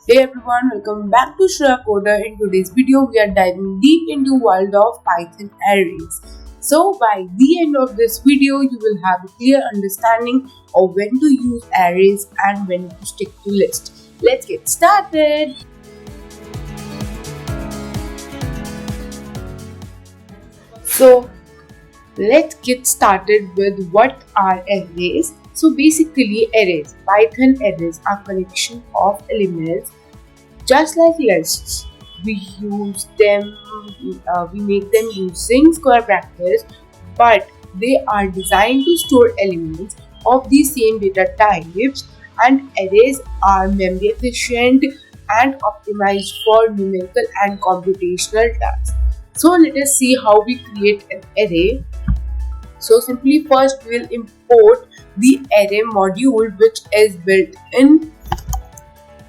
Hey everyone, welcome back to Shreya Coder. In today's video, we are diving deep into world of Python arrays. So by the end of this video, you will have a clear understanding of when to use arrays and when to stick to list. Let's get started. So let's get started with what are arrays. So basically arrays, Python arrays are collection of elements just like lists. We use them, we make them using square brackets, but they are designed to store elements of the same data types, and arrays are memory efficient and optimized for numerical and computational tasks. So let us see how we create an array. So simply first we will import the array module which is built in,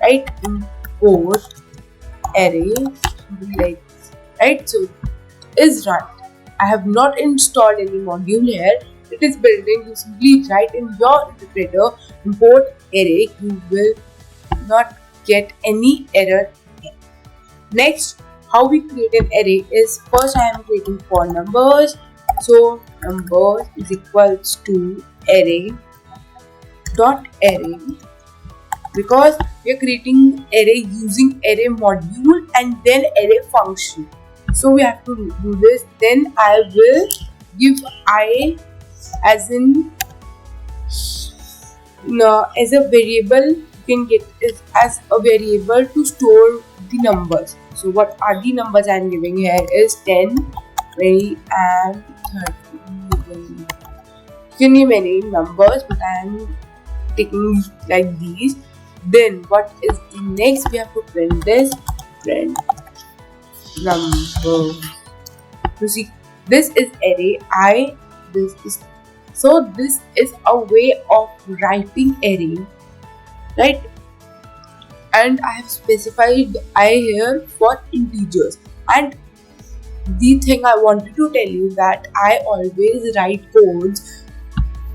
right? Import array like, right? So is run. I have not installed any module here. It is built in. You simply write in your interpreter import array. You will not get any error here. Next, how we create an array is first I am creating for numbers. So numbers is equals to array dot array, because we are creating array using array module and then array function. So we have to do this. Then I will give I as in as a variable. You can get it as a variable to store the numbers. So what are the numbers I am giving here is 10, 20 and 30. You can give any numbers, but I am taking like these. Then what is the next? We have to print this, print number. You see, this is array I. This is this is a way of writing array, right? And I have specified I here for integers. And the thing I wanted to tell you that I always write codes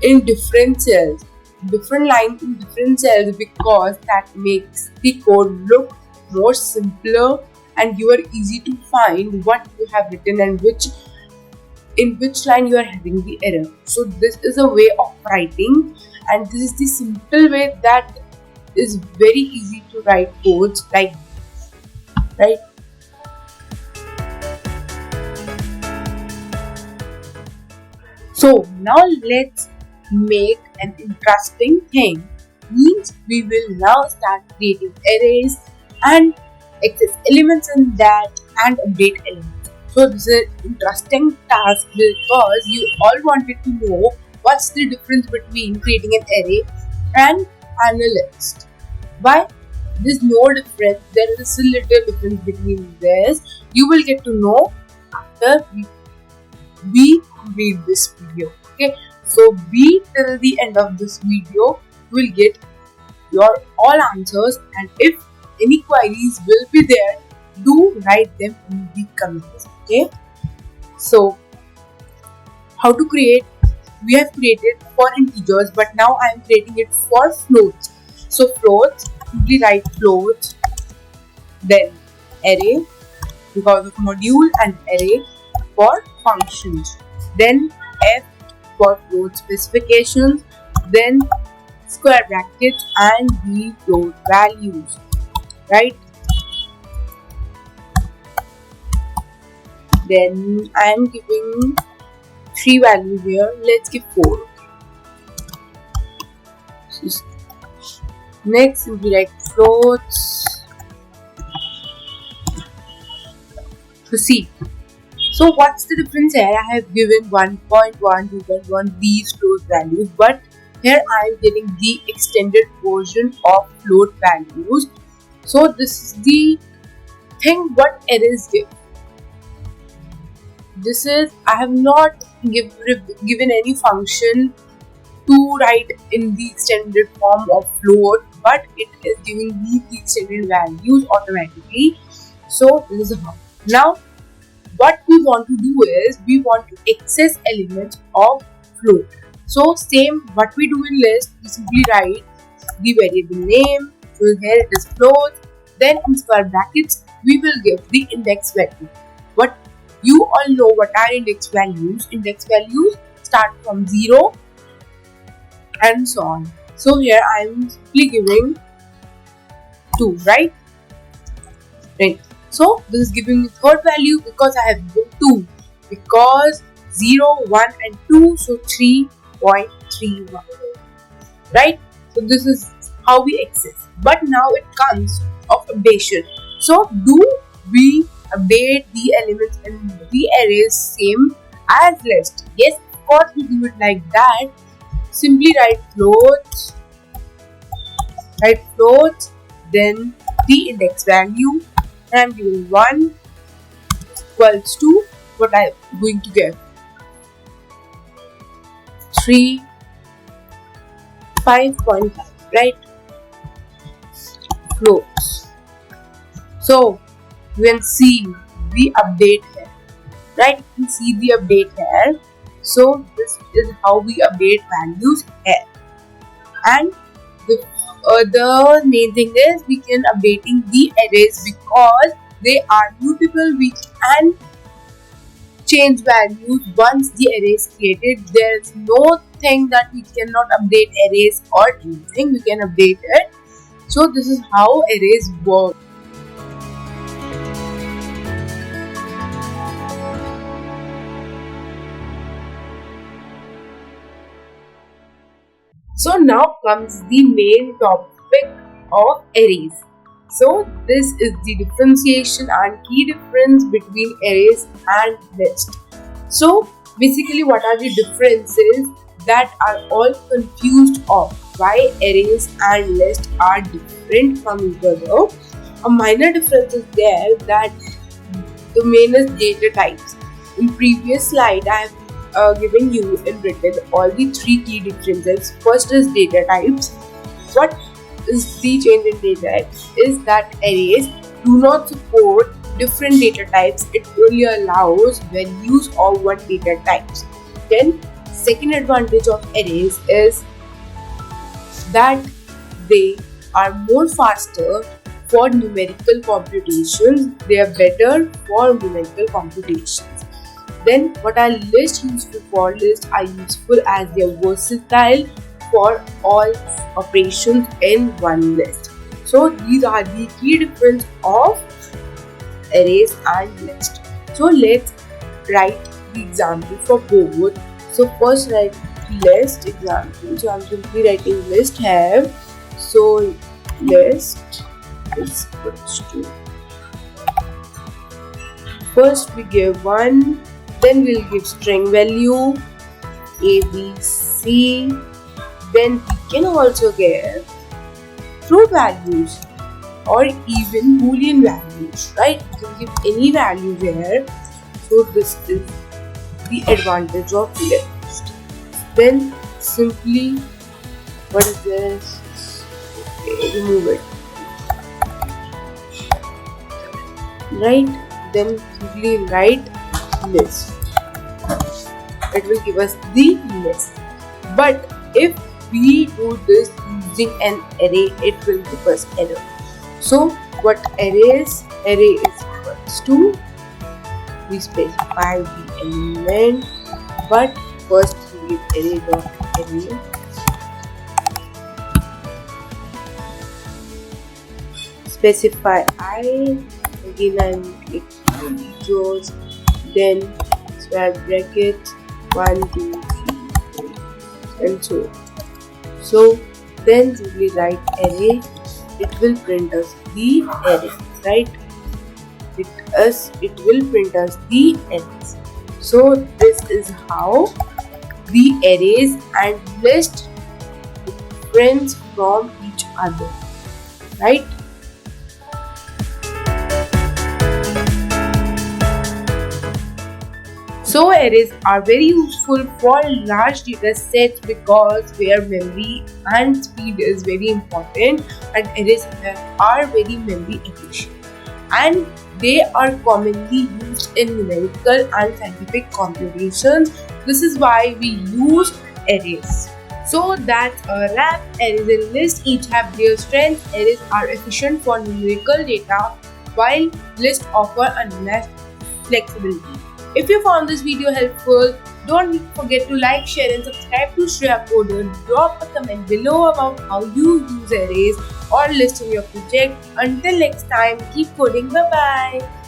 in different cells, different lines in different cells, because that makes the code look more simpler and you are easy to find what you have written and in which line you are having the error. So this is a way of writing, and this is the simple way that is very easy to write codes like this, right? So now let's make an interesting thing. Means we will now start creating arrays and access elements in that and update elements. So this is an interesting task because you all wanted to know what's the difference between creating an array and a list. Why? There's no difference. There is a little difference between this. You will get to know after we complete this video. Okay, so be till the end of this video. You will get your all answers, and if any queries will be there, do write them in the comments. Okay, so how to create? We have created for integers, but now I am creating it for floats. So floats, simply write floats, then array because of module, and array for functions, then f for float specifications, then square brackets and the float values, right? Then I am giving 3 values here. Let's give 4. Next will be like floats. To see. So what's the difference here? I have given 1.1, 2.1 these float values, but here I am getting the extended version of float values. So this is the thing what arrays give. This is, I have not given any function to write in the extended form of float, but it is giving me the extended values automatically. So this is how. Now what we want to do is we want to access elements of float. So same what we do in list, we simply write the variable name. So here it is float. Then in square brackets, we will give the index value. But you all know what are index values. Index values start from 0 and so on. So here I am simply giving 2, right? Right. So this is giving me third value because I have given 2. Because 0, 1 and 2, so 3.31. Right? So this is how we access. But now it comes of updation. So do we update the elements in the arrays same as list? Yes, of course we do it like that. Simply write floats, then the index value, and I'm giving 1 equals to what I'm going to get 3, 5.5, right? Floats. So you can see the update here, right? You can see the update here. So this is how we update values here. And the main thing is we can updating the arrays because they are mutable. We can change values once the array is created. There is no thing that we cannot update arrays or anything. We can update it. So this is how arrays work. So now comes the main topic of arrays. So this is the differentiation and key difference between arrays and list. So basically what are the differences that are all confused of why arrays and list are different from each other? A minor difference is there that the main is data types. In previous slide I have given you in written all the 3 key differences. First is data types. What is the change in data types is that arrays do not support different data types. It only allows values of one data types. Then second advantage of arrays is that they are more faster for numerical computations. They are better for numerical computations. Then what are lists useful for? Lists are useful as they are versatile for all operations in one list. So these are the key difference of arrays and list. So let's write the example for both. So first write list example. So I'm simply writing list here. So list is equals to, first we give 1, then we'll give string value A, B, C. Then we can also give float values or even boolean values, right? You can give any value here. So this is the advantage of list. Then simply, what is this? Okay, remove it. Right? Then simply write list. It will give us the list. But if we do this using an array, it will give us error. So what array is equals to, we specify the element, but first we give array.array. Specify I, again I am clicking features, then square bracket 1, 2, 3, 4, and so on. So then simply write array. It will print us the array, right? It will print us the arrays. So this is how the arrays and list difference from each other, right? So arrays are very useful for large data sets because where memory and speed is very important, and arrays are very memory efficient, and they are commonly used in numerical and scientific computations. This is why we use arrays. So that's a wrap. Arrays and lists each have their strengths. Arrays are efficient for numerical data, while lists offer unmatched flexibility. If you found this video helpful, don't forget to like, share, and subscribe to Shreya Coder. Drop a comment below about how you use arrays or lists in your project. Until next time, keep coding. Bye bye.